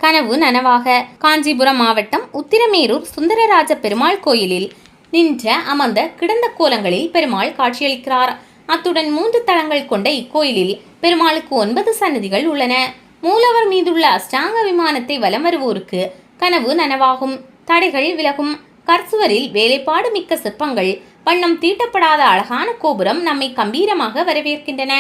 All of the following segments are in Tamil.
கனவு நனவாக. காஞ்சிபுரம் மாவட்டம் உத்திரமேரூர் சுந்தரராஜ பெருமாள் கோயிலில் நின்ற அமர்ந்த கிடந்த கோலங்களில் பெருமாள் காட்சியளிக்கிறார். அத்துடன் 3 தளங்கள் கொண்ட இக்கோயிலில் பெருமாளுக்கு 9 சன்னதிகள் உள்ளன. மூலவர் மீதுள்ள அஷ்டாங்க விமானத்தை வலம் வருவோருக்கு கனவு நனவாகும், தடைகள் விலகும். கற்சுவரில் வேலைப்பாடு மிக்க சிற்பங்கள், வண்ணம் தீட்டப்படாத அழகான கோபுரம் நம்மை கம்பீரமாக வரவேற்கின்றன.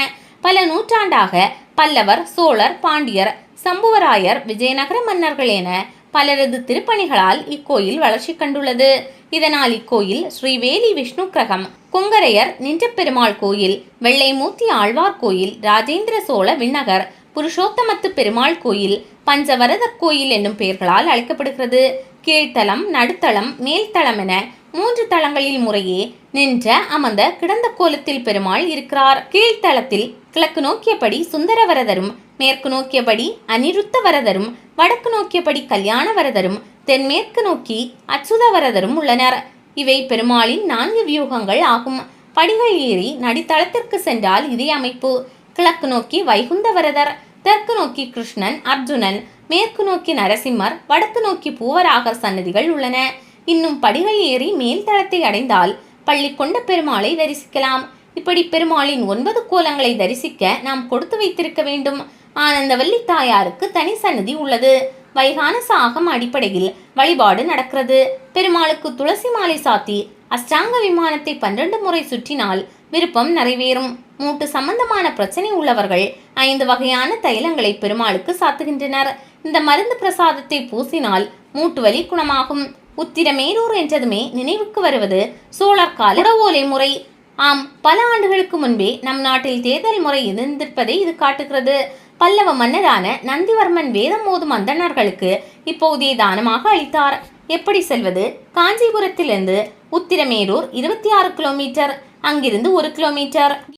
பல நூற்றாண்டாக பல்லவர், சோழர், பாண்டியர், சம்புவராயர், விஜயநகர மன்னர்கள் என பலரது திருப்பணிகளால் இக்கோயில் வளர்ச்சி கண்டுள்ளது. இதனால் இக்கோயில் ஸ்ரீவேலி விஷ்ணு கிரகம், கொங்கரையர் நின்ற பெருமாள் கோயில், வெள்ளைமூர்த்தி ஆழ்வார் கோயில், ராஜேந்திர சோழ விண்ணகர், புருஷோத்தமத்து பெருமாள் கோயில், பஞ்சவரதர் கோயில் என்னும் பெயர்களால் அழைக்கப்படுகிறது. கீழ்த்தளம், நடுத்தளம், மேல்தளம் என 3 தளங்களில் முறையே நின்ற அமர்ந்த கிடந்த கோலத்தில் பெருமாள் இருக்கிறார். கீழ்த்தளத்தில் கிழக்கு நோக்கியபடி சுந்தரவரதரும், மேற்கு நோக்கியபடி அனிருத்த வரதரும், வடக்கு நோக்கியபடி கல்யாண வரதரும், தென்மேற்கு நோக்கி அச்சுதவரதரும் உள்ளனர். இவை பெருமாளின் 4 வியூகங்கள் ஆகும். படிகள் ஏறி நடித்தளத்திற்கு சென்றால் இதே அமைப்பு. கிழக்கு நோக்கி வைகுந்த வரதர், தெற்கு நோக்கி கிருஷ்ணன், அர்ஜுனன், மேற்கு நோக்கி நரசிம்மர், வடக்கு நோக்கி பூவராகர் சன்னதிகள் உள்ளன. இன்னும் படிகள் ஏறி மேல் தளத்தை அடைந்தால் பள்ளி கொண்ட பெருமாளை தரிசிக்கலாம். இப்படி பெருமாளின் 9 கோலங்களை தரிசிக்க நாம் கொடுத்து வைத்திருக்க வேண்டும். ஆனந்தவல்லி தாயாருக்கு தனி சன்னதி உள்ளது. வைகான சாகம் அடிப்படையில் வழிபாடு நடக்கிறது. பெருமாளுக்கு துளசி மாலை சாத்தி அஷ்டாங்க விமானத்தை 12 முறை சுற்றினால் விருப்பம் நிறைவேறும். மூட்டு சம்பந்தமான பிரச்சனை உள்ளவர்கள் 5 வகையான தைலங்களை பெருமாளுக்கு சாத்துகின்றனர். இந்த மருந்து பிரசாதத்தை பூசினால் மூட்டு வலி குணமாகும். உத்திரமேரூர் என்றதுமே நினைவுக்கு வருவது சோழர் கால உடவோலை முறை. ஆம், பல ஆண்டுகளுக்கு முன்பே நம் நாட்டில் தேர்தல் முறை இருந்திருப்பதை இது காட்டுகிறது. பல்லவ மன்னரான நந்திவர்மன் வேதம் ஓதும் அந்தணர்களுக்கு இப்போதே தானமாக அளித்தார். எப்படி செல்வது? காஞ்சிபுரத்திலிருந்து உத்திரமேரூர் 26 கிலோமீட்டர், அங்கிருந்து 1 கிலோமீட்டர்.